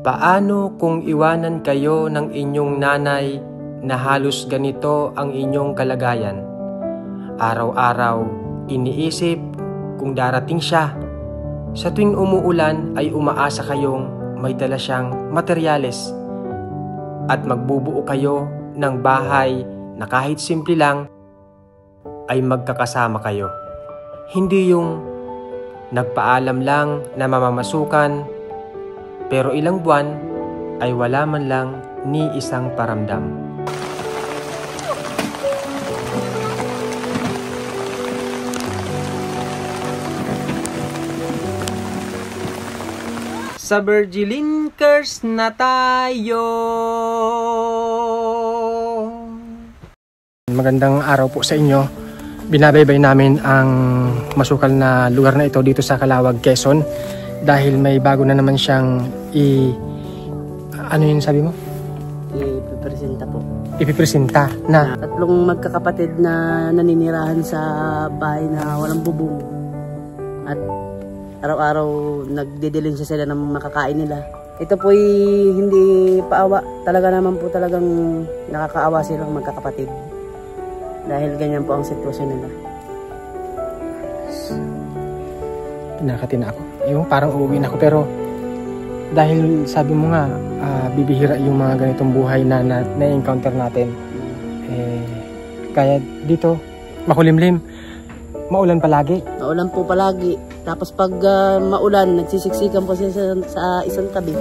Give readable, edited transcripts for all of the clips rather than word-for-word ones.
Paano kung iwanan kayo ng inyong nanay na halos ganito ang inyong kalagayan? Araw-araw, iniisip kung darating siya. Sa tuwing umuulan ay umaasa kayong may dala siyang materyales at magbubuo kayo ng bahay na kahit simple lang ay magkakasama kayo. Hindi yung nagpaalam lang na mamamasukan pero ilang buwan ay wala man lang ni isang paramdam. Sa Virgilinkers na tayo. Magandang araw po sa inyo. Binabaybay namin ang masukal na lugar na ito dito sa Calawag, Quezon. Dahil may bago na naman siyang ano yun sabi mo? Ipipresenta po. Ipipresenta na? Tatlong magkakapatid na naninirahan sa bahay na walang bubong. At araw-araw nagdidilim sila ng makakain nila. Ito po'y hindi paawa. Talaga naman po talagang nakakaawa silang magkakapatid. Dahil ganyan po ang sitwasyon nila. Pinakatin ako. Yung parang uuwi na ako pero dahil sabi mo nga bibihira yung mga ganitong buhay na na-encounter natin. Kaya dito makulimlim. Maulan palagi. Maulan po palagi. Tapos pag maulan, nagsisiksikan po sila sa isang tabi.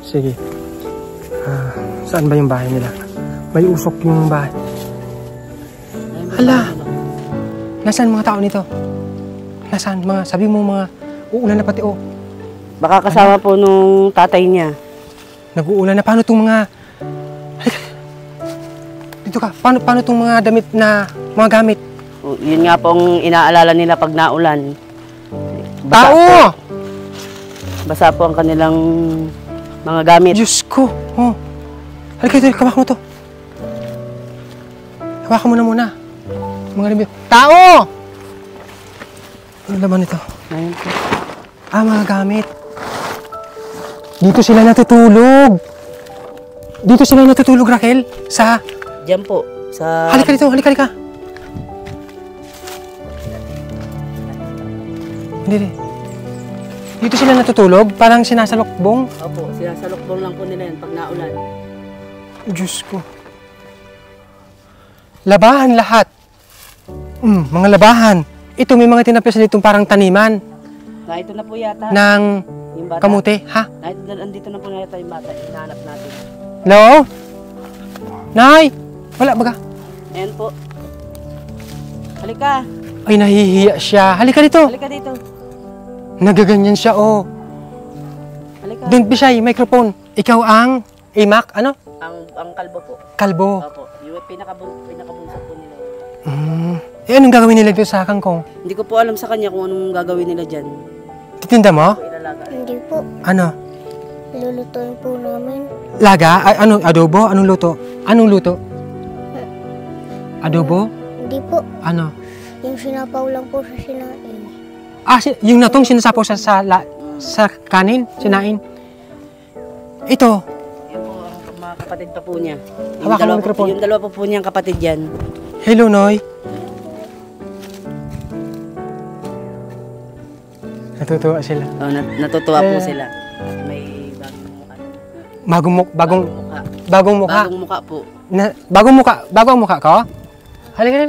Sige. Saan ba yung bahay nila? May usok yung bahay. Hala! Nasaan mga tao nito? Nasaan mga, sabi mo mga uulan na pati oh. Baka kasama po nung tatay niya. Nag-uulan na. Paano itong mga... Halika. Dito ka. Paano itong mga damit na mga gamit? Yun nga pong inaalala nila pag naulan. Tao! Basa po ang kanilang mga gamit. Diyos ko. Oh. Halika ito. Hawakan mo to. Hawakan mo na muna. Mga review. Tao! Ano laman ito? Ayun po. Mga gamit. Dito sila natutulog. Dito sila natutulog, Raquel. Sa... Diyan po. Sa... Halika dito. Halika. Hindi. Dito sila natutulog? Parang sinasalokbong? Opo. Sinasalokbong lang po nila yan pag naulan. Diyos ko. Labahan lahat. Mga labahan. Ito may mga tinapos dito parang taniman. Ito na po yata. Ng kamuti, ha? Andito na po yata yung bata. Hinahanap natin. Hello? Nay! Wala ba ka? Ayan po. Halika. Ay, nahihiya siya. Halika dito. Halika dito. Nagaganyan siya, oh. Halika. Don't be shy, microphone. Ikaw ang imak, ano? Ang kalbo po. Kalbo. Opo. Yung pinakabunso po nila. Anong gagawin nila dito sa kangkong? Hindi ko po alam sa kanya kung anong gagawin nila dyan. Titinda mo? Hindi po. Ano? Lulutuin po namin. Laga? Ano? Adobo? Anong luto? Anong luto? Adobo? Hindi po. Ano? Yung sinapaw lang po sa sinain. Yung natong sinasapaw sa kanin? Sinain? Ito? Yan po ang mga kapatid pa po niya. Hawakan mo mikrofon. Yung dalawa po niyang kapatid yan. Hello, Noy. Natutuwa sila. Oh, natutuwa po sila. May bagong mukha. Bagong mukha. Bagong mukha po. Bagong mukha ko? Halika.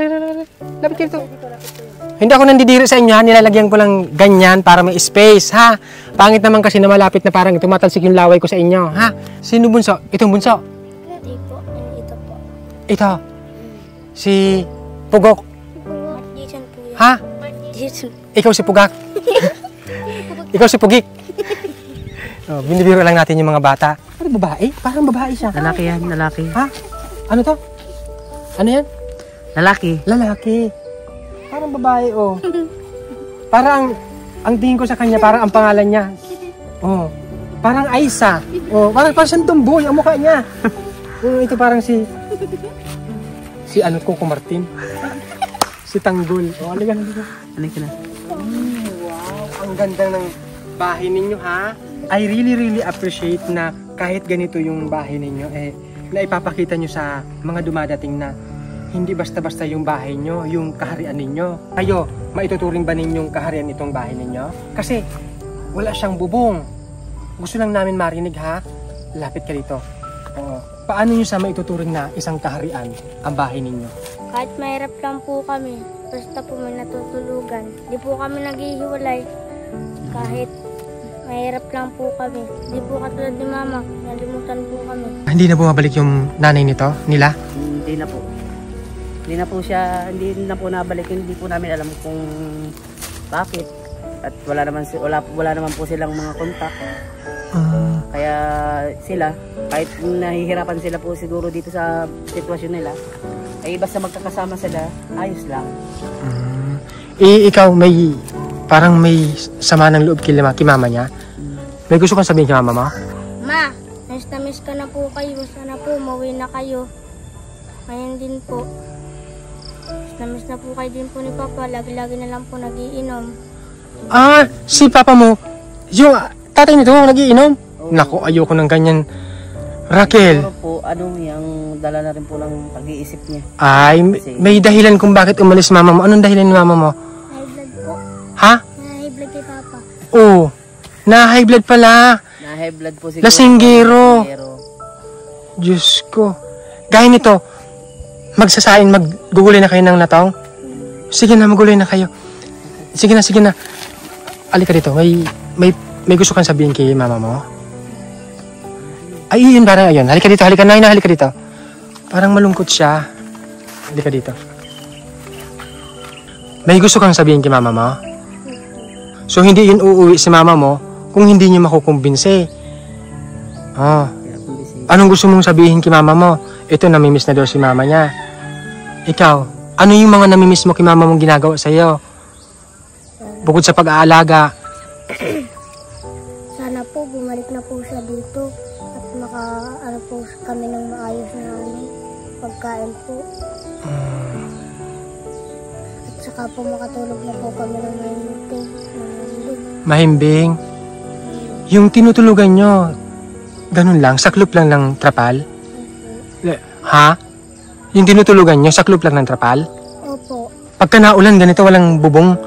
Lapit dito. Hindi ako nandidiri sa inyo, ha? Nilalagyan ko lang ganyan para may space, ha? Pangit naman kasi na malapit na parang tumatalsik yung laway ko sa inyo, ha? Sino bunso? Itong bunso? Hindi po. Ito po. Ito. Si Pugok. Jason po yan. Ha? Jason. Ikaw si Pugak. Ikaw si Pugik. Binibiro lang natin yung mga bata. Ano babae? Parang babae siya. Lalaki yan, lalaki. Ha? Ano to? Ano yan? Lalaki. Lalaki. Parang babae, oh. Parang, ang tingin ko sa kanya, parang ang pangalan niya. Oh. Parang Aisa. Oh, parang siyang tumboy ang mukha niya. Ito parang si Coco Martin. Si Tanggol. Oh, halika na dito. Halika na. Wow, ang ganda ng bahay ninyo, ha? I really appreciate na kahit ganito yung bahay ninyo, na ipapakita nyo sa mga dumadating na hindi basta-basta yung bahay nyo, yung kaharian ninyo. Kayo, maituturing ba ninyong kaharian itong bahay ninyo? Kasi wala siyang bubong. Gusto lang namin marinig, ha? Lapit ka dito. Oo. Paano nyo sa maituturing na isang kaharian ang bahay ninyo? Kahit mahirap lang po kami, basta po may natutulugan. Di po kami naghihiwalay. Kahit mahirap lang po kami. Di po katulad ni Mama, nalimutan po kami. Hindi na bumabalik yung nanay nito, nila? Hindi na po. Hindi na po siya, hindi na po nabalik. Hindi po namin alam kung bakit. At wala naman po silang mga kontak. Kaya sila, kahit nahihirapan sila po siguro dito sa sitwasyon nila, ay basta magkakasama sila, ayos lang. Ikaw, parang may sama ng loob kay mama niya. May gusto kang sabihin kay mama mo? Ma, miss na miss ka na po kayo. Sana po, mauwi na kayo. Ngayon din po. Miss na po kayo din po ni Papa. Lagi-lagi na lang po nagiinom. Si Papa mo, yung tatay nito nagiinom? Naku, ayoko ng ganyan. Raquel. Siguro po, yung dala na rin po ng pag-iisip niya. Ay, may dahilan kung bakit umalis mama mo. Anong dahilan ni mama mo? High blood po. Ha? High blood kay Papa. Oo. Na-high blood pala. Na-high blood po siguro. Lasinggero. Diyos ko. Gaya nito, maggugulay na kayo ng natong? Sige na, maggulay na kayo. Sige na. Alika dito, may gusto kang sabihin kay mama mo? Ay, yun parang ayun. Halika dito, halika dito. Parang malungkot siya. Halika dito. May gusto kang sabihin kay mama mo? So, hindi yun uuwi si mama mo kung hindi niyo makukumbinsi. Anong gusto mong sabihin kay mama mo? Ito, namimiss na daw si mama niya. Ikaw, ano yung mga namimiss mo kay mama mong ginagawa sa'yo? Bukod sa pag-aalaga. Sana po, bumalik na po siya dito. At maka-ano po kami ng maayos na pagkain po. At saka po makatulog na po kami ng Mahimbing. Yung tinutulugan nyo, ganun lang, saklop lang ng trapal? Ha? Yung tinutulugan nyo, saklop lang ng trapal? Opo. Pagka naulan, ganito, walang bubong,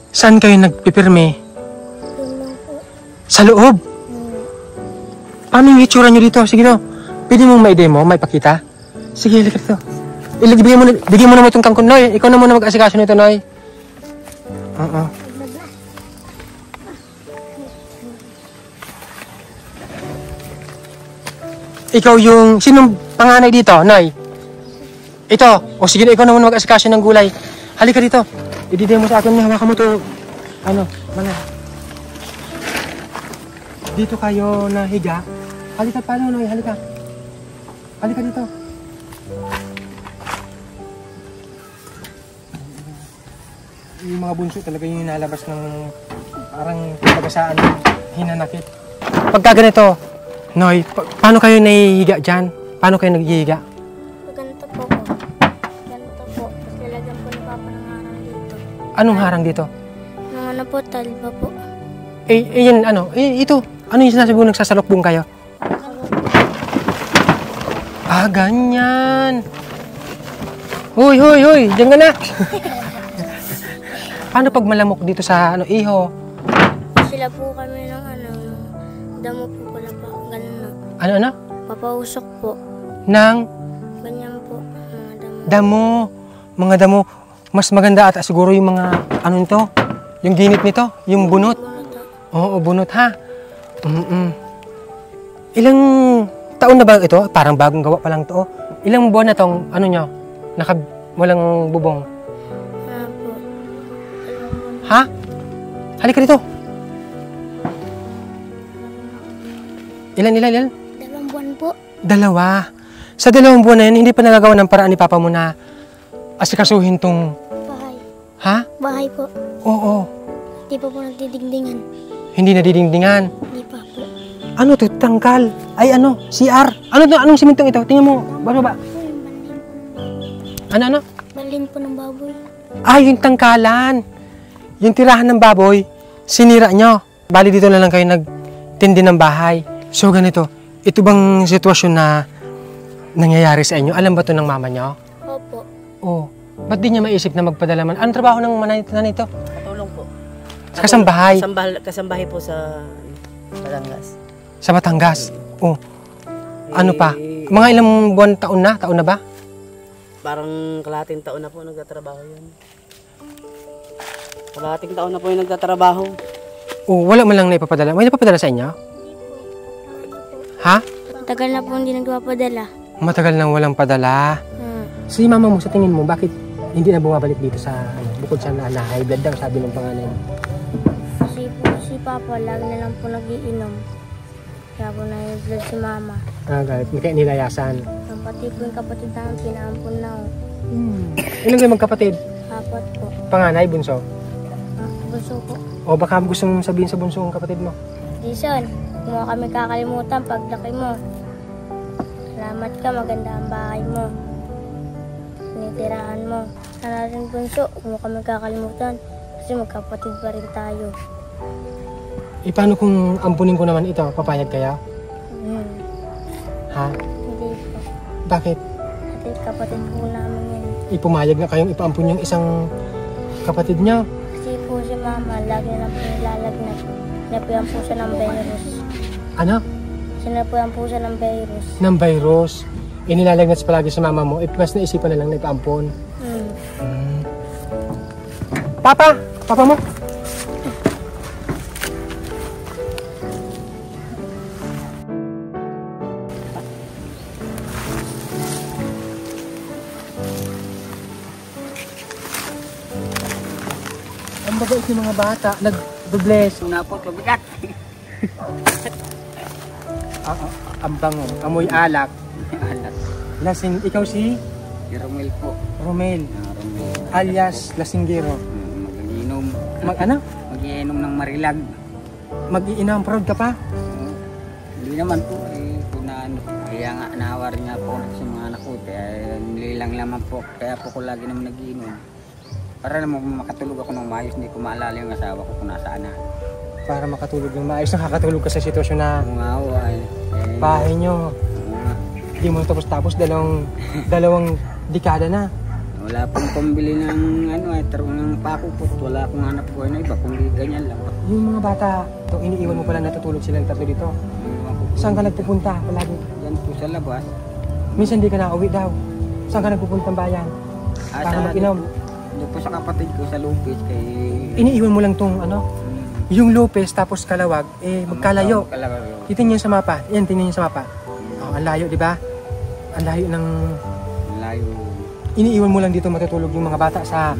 saan kayo nagpipirme? Yun lang po. Sa loob? Paano yung itsura nyo dito? Sige to. Pwede mong ma-demo, maipakita? Sige, halika dito. Bigyan mo naman itong kangkong, Noy. Ikaw na muna mag-asikaso nito, Noy. Oo. Ikaw yung, sinong panganay dito, Noy? Ito. O sige na, ikaw na muna mag-asikaso ng gulay. Halika dito. I-demo sa akin, hawakan mo to. Mana. Dito kayo nahiga. Halika, paano, Noy? Halika. Halika dito. Yung mga bunso talaga yung nalabas ng parang pagasaan, hinanakit. Pagka ganito, Noy, paano kayo nahihiga dyan? Paano kayo naghihiga? Ganito po po. Ganito po. Tapos lalagyan po ni Papa ng harang dito. Anong harang dito? Ng ano po, talba po. Yan, ito. Ano yung sinasabi mo, nagsasalokbong kayo? Ganyan. Hoy, diyan ka na. Paano pag malamok dito sa iho? Sila po kami ng damo po pala pa. Ganun na. Ano? Papausok po. Nang? Ganyan po. Mga damo. Mga damo. Mas maganda ata siguro yung mga, nito? Yung ginit nito? Yung bunot? Oo, bunot ha. Ilang taon na ba ito? Parang bagong gawa pa lang to. Ilang buwan na tong, nyo? Walang bubong. Po. Ha? Halika dito. Ilan? 2 buwan po. 2. Sa 2 buwan na yan, hindi pa nagagawa ng paraan ni Papa mo na asikasuhin tong... Bahay. Ha? Bahay po. Oo. Hindi pa po nagdidingdingan. Hindi nadidingdingan. Hindi pa po. Ano to? Tangkal. Ay CR. Anong simintong ito? Tingnan mo. Ba? Ano? Balin po ng baboy. Yung tangkalan. Yung tirahan ng baboy, sinira nyo. Bali dito na lang kayo tindi ng bahay. So ganito, ito bang sitwasyon na nangyayari sa inyo? Alam ba to ng mama niyo? Opo. Oh, ba't di niya maisip na magpadala man? Anong trabaho ng nanito? Katulong po. Sa kasambahay? Kasambahay po sa Batangas. Sa Batangas? Oh, ano pa? Mga ilang buwan, taon na? Taon na ba? Parang kalahating taon na po nagtatrabaho yun. Kalahating taon na po yung nagtatrabaho. Oh, wala man lang na ipapadala. May napapadala sa inyo? Ha? Tagal na po hindi nagpapadala. Matagal nang walang padala. Si mama mo, sa tingin mo, bakit hindi na bumabalik dito sa, bukod sa na high blood daw, sabi ng panganay mo? Kasi po si Papa, lagi na lang po nagiinom. Kaya po na-blood si Mama. Ah, galit. Kaya nilayasan. Ang pati po yung kapatid namin, pinaampun na ako. Ilan kayo magkapatid? 4 po. Panganay, bunso? Gusto po. O baka gusto mong sabihin sa bunsong kapatid mo? Jason, kung mo kami kakalimutan paglaki mo. Salamat ka, maganda ang bahay mo. Tinitirahan mo. Sana rin bunso, kung mo kami kakalimutan. Kasi magkapatid pa rin tayo. E paano kung ampunin ko naman ito? Papayag kaya? Ha? Hindi po. Bakit? Kasi kapatid po namin yan. Ipumayag na kayong ipaampun yung isang kapatid niya? Kasi po si Mama, lagi na lang po nilalagnat. Sinapuyan po siya ng virus. Ano? Sinapuyan po siya ng virus. Ng virus. Inilalagnat palagi sa mama mo. Mas naisipan na lang na ipaampun. Papa! Papa mo? Ang babait ng mga bata. Nag-bless. Una po, tubigat. Ang bango. Amoy alak. Lasing. Ikaw si? Si Romel po. Romel. Romel. Alias Lasinggero. Mag-iinom. Ano? Mag-iinom ng marilag. Mag-iinam. Proud ka pa? Hindi naman po. Kung kaya nga naawa rin nga po sa mga anak ko. Kaya nilang naman po. Kaya po ko lagi naman nag-iinom. Para naman makatulog ako ng maayos. Hindi ko maalala yung asawa ko kung nasaan na. Para makatulog ng maayos. Nakakatulog ka sa sitwasyon na bahay nyo. Hindi mo tapos dalawang dekada na. Wala pong pambili ng ng pakupot. Wala akong hanap ko na iba. Kung ganyan lang. Yung mga bata, iniiwan mo pala natutulog silang tatlo dito. Saan ka nagpupunta palagi? Yan po sa labas. Minsan di ka na uwi daw. Saan ka nagpupuntang bayan? Para mag-inom. Doon po sa kapatid ko sa Lopez kay... Iniiwan mo lang tong yung Lopez tapos Kalawag, magkalayo. Titingnan sa mapa. Yan, tingnan niyo sa mapa. Oh, ang layo, di ba? Ang layo ng... Layo. Iniiwan mo lang dito matutulog yung mga bata sa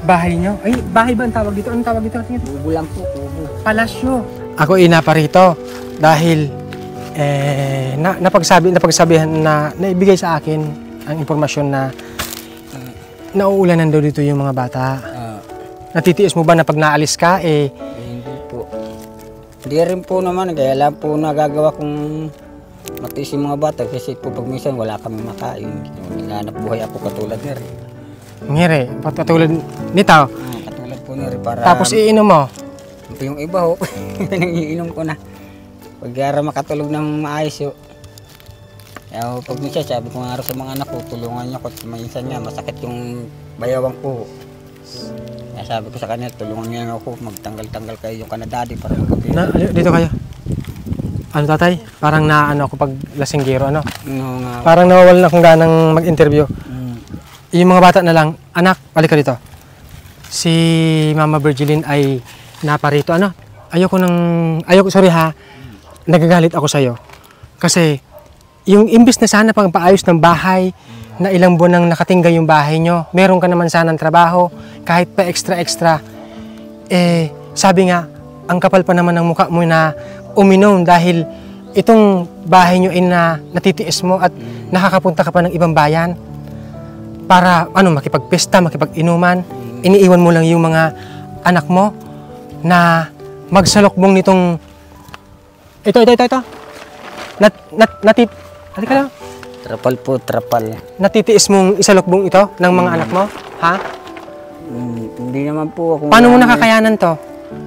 bahay niyo. Ay, bahay ba ang tawag dito? Anong tawag dito? Kubo lang po, kubo. Palasyo. Ako inaparito dahil napagsabihan na naibigay sa akin ang impormasyon na nauulanan daw dito yung mga bata. Natitiis mo ba na pag naalis ka hindi po. Hindi rin po naman. Kaya lang po nagagawa kong matiis yung mga bata. Kasi po pag minsan wala kami makain. Naghanap buhay ako katulad na rin. Ngiri, katulad nito. Katulad po na rin para... Tapos iinom mo? Yung iba ho. Pinangiinom ko na. Pag makatulog ng maayos ho. Kaya pag minsan sabi ko nga sa mga anak ko, tulungan niyo ko. Minsan nga masakit yung bayawang ko. Kaya sabi ko sa kanila, tulungan niyo ako, magtanggal-tanggal kayo yung kanadadi para magkapi. Dito kayo. Ano tatay? Parang naano ako pag lasinggero, ano? No, parang nawawalan akong ganang mag-interview. Yung mga bata na lang, anak, balik ka dito. Si Mama Virgilin ay naparito, ano? Sorry ha, nagagalit ako sa'yo. Kasi, yung imbis na sana pang paayos ng bahay, na ilang buwan nang nakatingga yung bahay nyo, meron ka naman sanang trabaho, kahit pa extra-extra, sabi nga, ang kapal pa naman ng mukha mo na uminom dahil itong bahay nyo ay natitiis mo at nakakapunta ka pa ng ibang bayan para makipagpista, makipag-inuman. Iniiwan mo lang yung mga anak mo na magsalokbong nitong ito. Halika lang. Trapal po, trapal. Natitiis mong isalokbong ito ng mga anak mo? Ha? Hindi naman po ako... Paano mo nakakayanan to?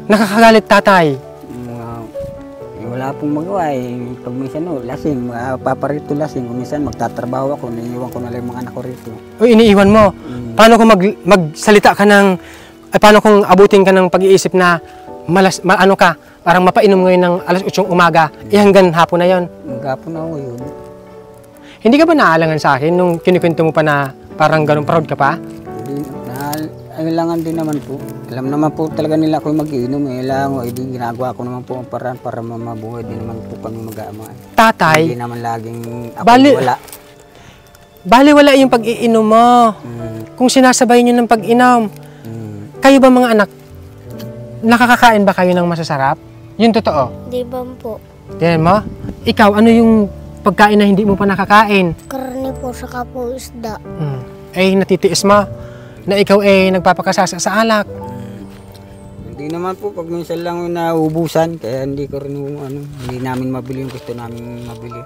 Nakakagalit tatay. Wala pong magawa eh. Pag minsan lasing, paparito lasing. Kung minsan magtatrabaho ako, naiiwan ko na lang yung mga anak ko rito. O iniiwan mo. Paano kung magsalita ka ng, paano kung abutin ka ng pag-iisip na ano ka, parang mapainom ngayon ng alas 8 umaga, hanggang hapon na yon. Hanggang na ako yun. Hindi ka ba naalangan sa akin nung kinikwento mo pa na parang ganun proud ka pa? Hindi, kailangan din naman po. Alam naman po talaga nila ako mag-iinom eh. Kailangan hindi ginagawa ko naman po ang paraan para mabuhay din naman po kami mag-aama. Tatay, hindi naman laging ako wala. Baliwala yung pag-iinom mo. Kung sinasabay nyo ng pag-inom. Kayo ba mga anak, nakakakain ba kayo ng masasarap? Yun totoo? Di ba po? Yan mo? Ikaw, ano yung pagkain na hindi mo pa nakakain? Karne po, saka po isda. Eh, natitiis mo na ikaw nagpapakasasa sa alak. Hindi naman po, pag minsan lang yung nauubusan, kaya hindi ko rin hindi namin mabili yung gusto namin mabili.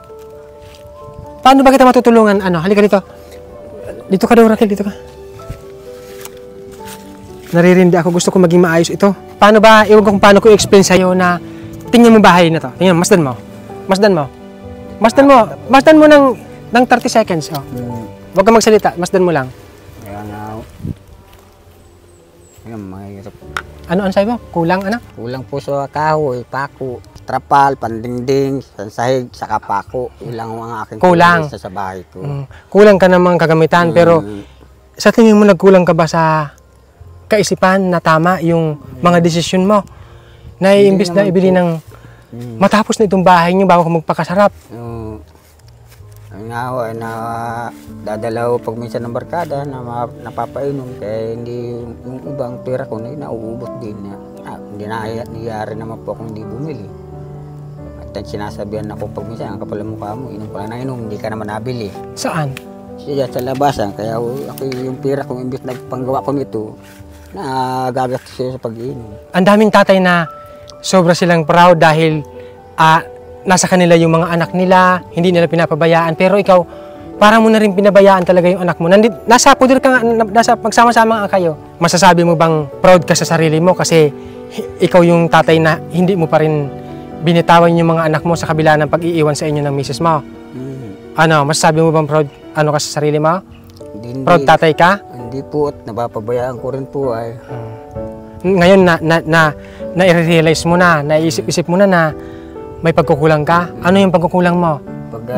Paano ba kita matutulungan? Halika dito. Dito ka daw, Raquel, dito ka. Naririndi ako, gusto ko maging maayos ito. Paano ba, iwan ko kung paano ko i-explain sa'yo na tingnan mo bahay na to. Tingnan, masdan mo. Masdan mo ng 30 seconds. Oh. Huwag ka magsalita, masdan mo lang. Kaya nga, mahirap. Ano sa'yo mo? Kulang, Kulang po sa kahoy, pako, trapal, pandingding, sansahig, saka pako. Ilang mga aking kulang sa bahay ko. Kulang ka namang kagamitan, pero sa tingin mo nagkulang ka ba sa kaisipan na tama yung mga desisyon mo? Na imbis na ibili ng matapos na itong bahay niyo bago ka magpakasarap. Ang nawa na dadalaw pag minsan ng barkada na napapainom kaya hindi yung ibang pera ko na nauubot din na hindi nangyayari naman po akong hindi bumili. At sinasabihan ako pag minsan ang kapal ng mukha mo, inom ka lang na inom, hindi ka naman nabili. Saan? Siya sa labasan, kaya ako yung pera kong imbis na panggawa ko nito na gagastos siya sa pag-inom. Ang daming tatay na sobra silang proud dahil nasa kanila yung mga anak nila, hindi nila pinapabayaan. Pero ikaw, parang mo na rin pinabayaan talaga yung anak mo. Nasa puder ka nga, magsama-sama nga kayo. Masasabi mo bang proud ka sa sarili mo kasi ikaw yung tatay na hindi mo pa rin binitawan yung mga anak mo sa kabila ng pag-iiwan sa inyo ng misis mo? Masasabi mo bang proud ka sa sarili mo? Hindi, proud tatay ka? Hindi po at napapabayaan ko rin po ay. Ngayon na-realize mo na, naisip-isip mo na may pagkukulang ka. Ano yung pagkukulang mo?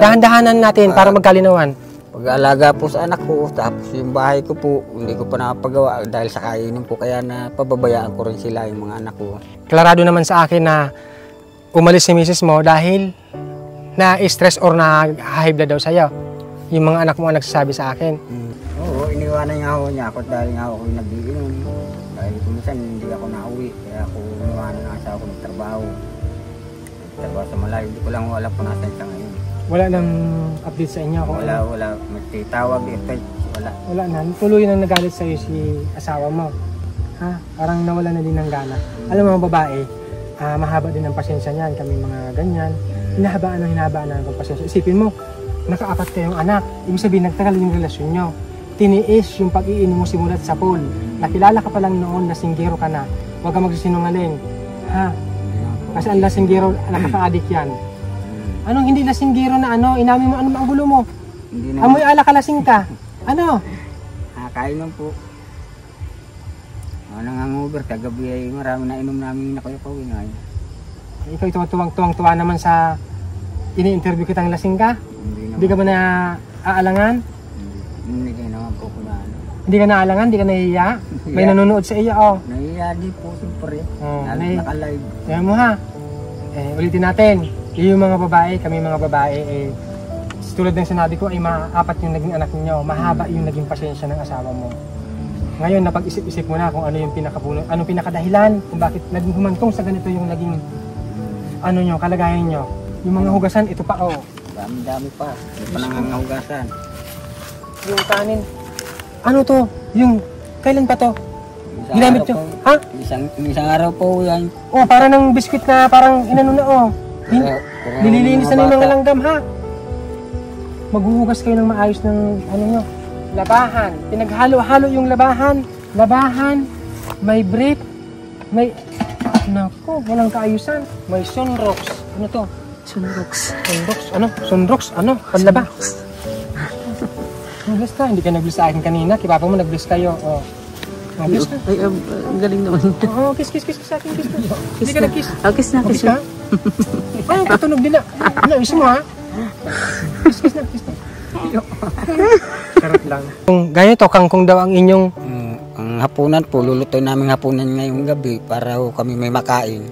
Dahan-dahanan natin para magkalinawan. Pag-aalaga po sa anak ko, tapos yung bahay ko po, hindi ko pa napagawa dahil sa kainin po, kaya na pababayaan ko rin sila yung mga anak ko. Klarado naman sa akin na umalis si misis mo dahil na-stress or na-high blood daw sa'yo. Yung mga anak mo ang nagsasabi sa akin. Oo, iniwanan nga ako niya ako dahil nga ako nag-iinom. Dahil kumisan hindi ako nauwi, kaya ako iniwanan nga sa ako nagtrabaho. Nagtrabaho sa malayo, hindi ko lang alam kung nasan siya ngayon. Wala nang update sa inyo? Wala. Magtitawag, wala. Wala na. Tuloy nang nagalit sa'yo si asawa mo. Parang nawala na din ng gana. Alam mo, babae, mahaba din ang pasensya niyan. Kami mga ganyan. Hinahabaan ng pasensya. Isipin mo, nakaapat kayong anak. Ibig sabihin, nagtagal yung relasyon nyo. Tiniis yung pag-iinom mo simulat sa pool. Nakilala ka pa lang noon, lasinggero ka na. Huwag ka magsisinungaling. Kasi ang lasinggero, nakaka-addict yan. Anong hindi lasinggero na inamin mo, ano ang gulo mo? Amoy ala ka lasing ka. Ano? Kainom po. Nanganguber, kagabi ay marami na inom namin na kayo pauwi ngayon. Ikaw tuwang-tuwa naman sa ini-interview kitang lasing ka? Hindi ka ba na aalangan? Hindi naman po ko na Hindi ka naalangan? Hindi ka nahihiya? May nanonood sa iyo, Nahihiya di po, siyempre. Naka-live. Kaya mo ulitin natin. Yung mga babae, kami mga babae, tulad ng sinabi ko, ay maapat yung naging anak niyo. Mahaba yung naging pasensya ng asawa mo. Ngayon, napag-isip-isip mo na kung ano yung anong pinakadahilan, kung bakit naging humantong sa ganito yung naging kalagayan nyo. Yung mga hugasan, ito pa, Dami-dami pa. Hindi pa nangangahugasan. Yung kanin. Ano to? Kailan pa to? Ginamit nyo? Isang araw po yan. Para ng biskwit na parang nililinis na yung mga langgam, Maghuhugas kayo ng maayos ng nyo. Labahan. Pinaghalo-halo yung labahan. May brief. Walang kaayusan. May sunrocks. Ano to? Sunrox. Sunrox? Ano? Sunrox? Ano? Panlaba? Nag-bless ka? Hindi ka nag-bless sa akin kanina. Kay Papa mo nag-bless kayo. Oh. Nag-bless ka? Ay, ang galing naman. Oo, kiss sa akin. Kiss na. Hindi ka nag-kiss. Kiss na, Kiss kiss ka? na. Ay, katunog nila. Ano, isin mo ha? Kiss na. Charot lang. Kung ganito, kangkong daw ang inyong... Ang hapunan po, lulutuin namin hapunan ngayong gabi para kami may makain.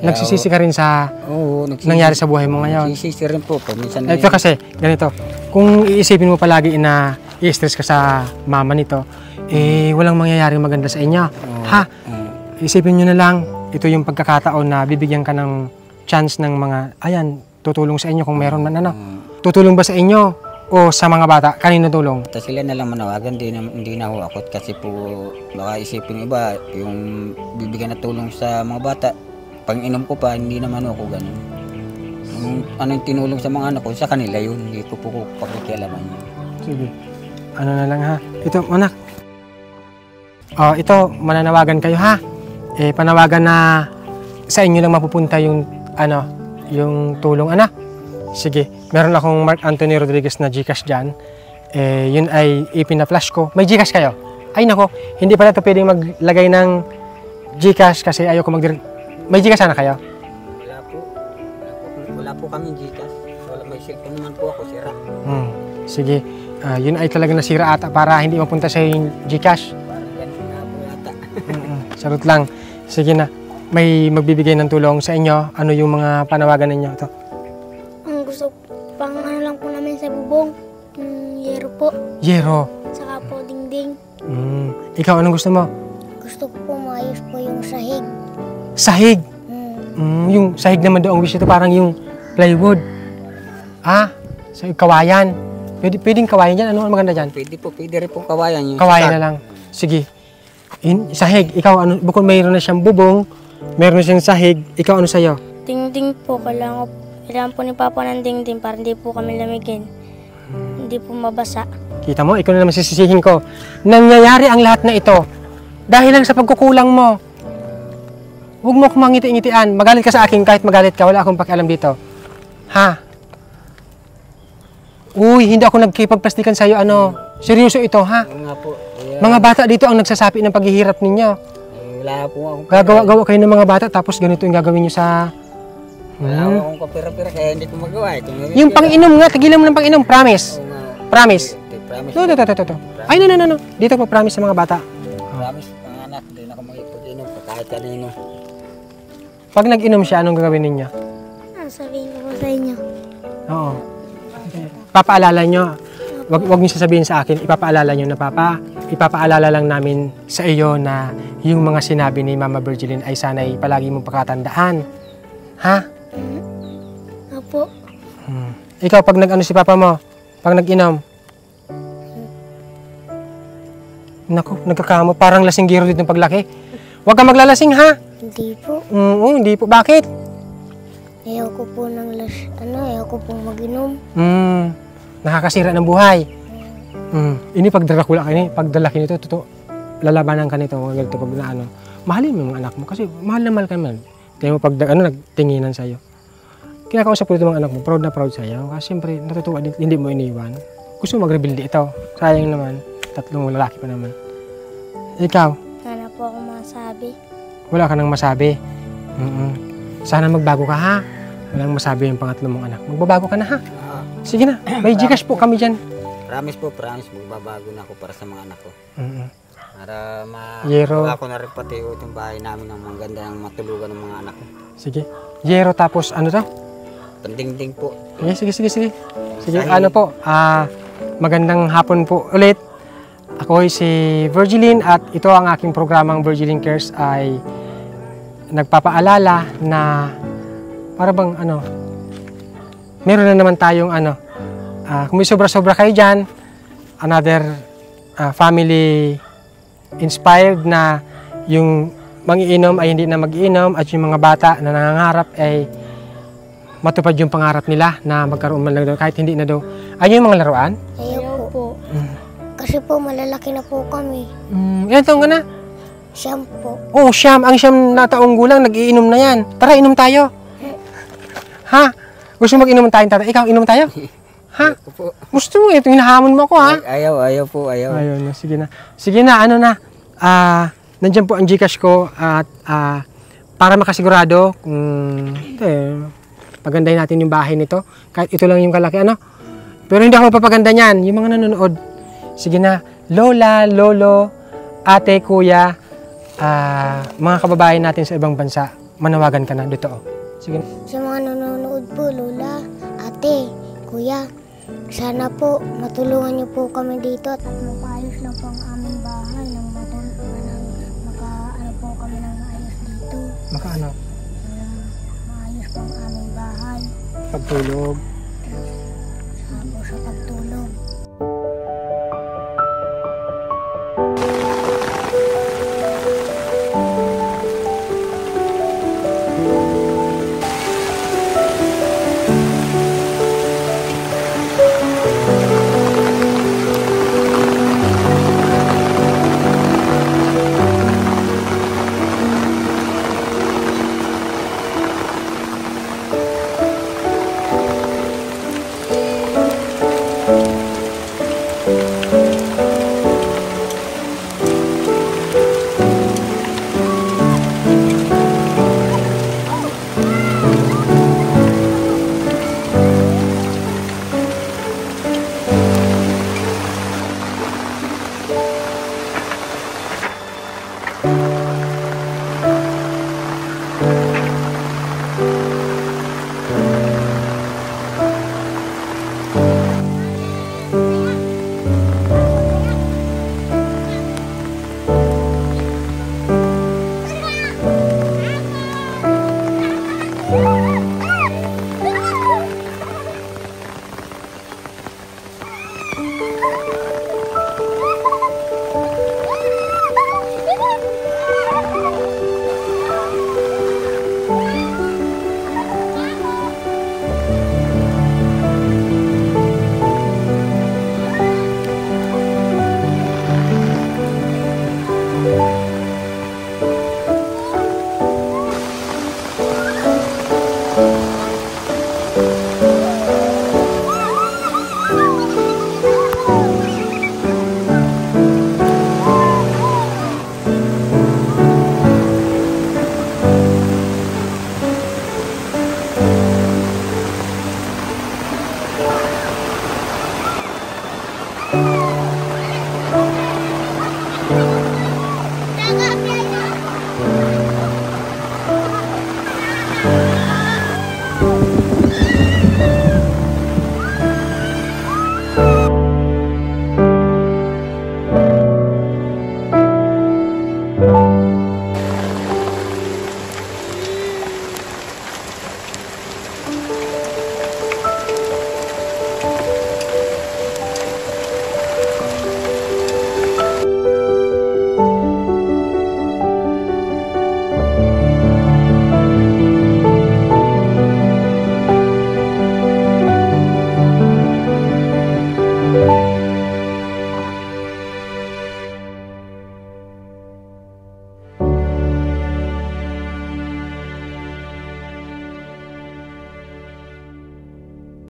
Nagsisisi ka rin sa Oo, nangyari sa buhay mo ngayon. Nagsisisi rin po. Minsan Ito kasi, ganito. Kung iisipin mo palagi na i-stress ka sa mama nito, walang mangyayaring maganda sa inyo. Ha? Isipin nyo na lang, ito yung pagkakataon na bibigyan ka ng chance ng mga, tutulong sa inyo kung meron man ano. Tutulong ba sa inyo o sa mga bata? Kanino tulong? Tapos sila na lang manawagan, hindi na ako akot kasi po baka isipin iba yung bibigyan na tulong sa mga bata. Pag inom ko pa, hindi naman ako ganun. Ano yung tinulong sa mga anak ko, sa kanila yun. Hindi ko po pakikialaman yun. Sige. Ano na lang ha. Ito, anak. Ito, mananawagan kayo ha. Panawagan na sa inyo lang mapupunta yung, yung tulong anak. Sige. Meron akong Mark Anthony Rodriguez na Gcash dyan. Yun ay ipina-flash ko. May Gcash kayo? Ay nako, hindi pala ito pwedeng maglagay ng Gcash kasi ayoko may Gcash sana kayo? Wala po kami Gcash. May cellphone naman po ako, sira. Sige. Yun ay talaga nasira ata para hindi mapunta sa yung Gcash. Parang ganun na po yata. Sarot lang. Sige na. May magbibigay ng tulong sa inyo. Ano yung mga panawagan ninyo? Ito. Ang gusto pang lang po namin sa bubong. Yero po. Yero. Saka po dingding. Ikaw, anong gusto mo? Gusto ko po maayos po yung sahig. Sahig. Yung sahig naman doon, wish ito parang yung plywood. Sahig, kawayan. Pwedeng kawayan dyan. Ano ang maganda dyan? Pwede rin po kawayan yung Kawayan na lang. Sige. Sahig, ikaw, bukod mayroon na siyang bubong, mayroon na siyang sahig, ikaw ano sa'yo? Dingding po. Kailangan po ni Papa ng dingding para hindi po kami lamigin. Hindi po mabasa. Kita mo, ikaw na naman sisisihin ko. Nangyayari ang lahat na ito dahil lang sa pagkukulang mo. Huwag mo akong mangiti-ngitian. Magalit ka sa akin, kahit magalit ka, wala akong pakialam dito. Ha? Uy, hindi ako nagkipagplastikan sa'yo, seryoso ito, ha? nga po. Mga bata dito ang nagsasapi ng paghihirap ninyo. Wala po akong Gagawa kayo ng mga bata, tapos ganito yung gagawin nyo sa... Wala akong kapira-pira kaya hindi ko magawa. Yung pang-inom nga, tigilan mo ng pang-inom, promise. Promise. Promise. No. Ay, no. Dito pa promise sa mga bata. Promise, mga anak, hindi na ako magpag-inom kahit kanino. Pag nag-inom siya, anong gagawin ninyo? Sabihin ko po sa inyo. Oo. Papaalala nyo. Wag niyo sasabihin sa akin, ipapaalala nyo na ipapaalala lang namin sa iyo na yung mga sinabi ni Mama Virgilin ay sana'y palagi mong pakatandaan. Ha? Opo. Ikaw, pag nag-ano si Papa mo, pag nag-inom, naku, nagkakamo, parang lasinggero dito ng paglaki. Huwag ka maglalasing, ha? Hindi po. Hindi po. Bakit? Ayoko po ayoko po mag-inom. Nakakasira ng buhay. Ini pagdalaki nito, totoo, lalabanan ka nito, mga ganito, pag na mahalin mo yung mga anak mo, kasi mahal na mahal ka naman. Kaya mo pag nagtinginan sa'yo. Kinakausap ko dito mga anak mo, proud na proud sa'yo, kasi siyempre natutuwa din, hindi mo iniwan. Gusto mo mag-rebuild ito. Sayang naman, 3 lalaki pa naman. Ikaw? Wala po akong masabi. Wala ka nang masabi. Sana magbago ka, ha? Walang masabi yung pangatlo mong anak. Magbabago ka na, ha? Sige na, may Gcash po kami dyan. Promise, magbabago na ako para sa mga anak ko. Para Yero. ako na rin pati yung bahay namin ng mga ganda ng matulugan ng mga anak ko. Sige. Yero tapos ano to? Pandingding po. Sige. Sige, ano po, magandang hapon po ulit. Ako ay si Virgilin at ito ang aking programang Virgilin Cares ay nagpapaalala na para bang meron na naman tayong kung may sobra-sobra kayo dyan, another family inspired na yung mangiinom ay hindi na mag-iinom at yung mga bata na nangangarap ay matupad yung pangarap nila na magkaroon man lang daw kahit hindi na daw. Ayun yung mga laruan? Ayaw po. Kasi po malalaki na po kami. Ilan taong ka na? Siyam po. Oh, siyam. Ang siyam na taong gulang, nag-iinom na yan. Tara, inom tayo. Ha? Gusto mo mag-inom tayo, tatay? Ikaw, inom tayo? Ha? Ako po. Gusto mo, ito hinahamon mo ako, ha? Ayaw po, ayaw. Ayun, sige na. Sige na, ano na. Nandiyan po ang Gcash ko at para makasigurado kung pagandahin natin yung bahay nito. Kahit ito lang yung kalaki, ano? Pero hindi ako mapapaganda niyan, yung mga nanonood. Sige na, lola, lolo, ate, kuya, mga kababayan natin sa ibang bansa, manawagan ka na dito. Sige na. Sa mga nanonood po, Lola, Ate, Kuya, sana po matulungan niyo po kami dito at mapaayos lang po ang aming bahay nang makaano po kami ng maayos dito. Makaano? Maayos po ang aming bahay Pagtulog. sa pagtulog.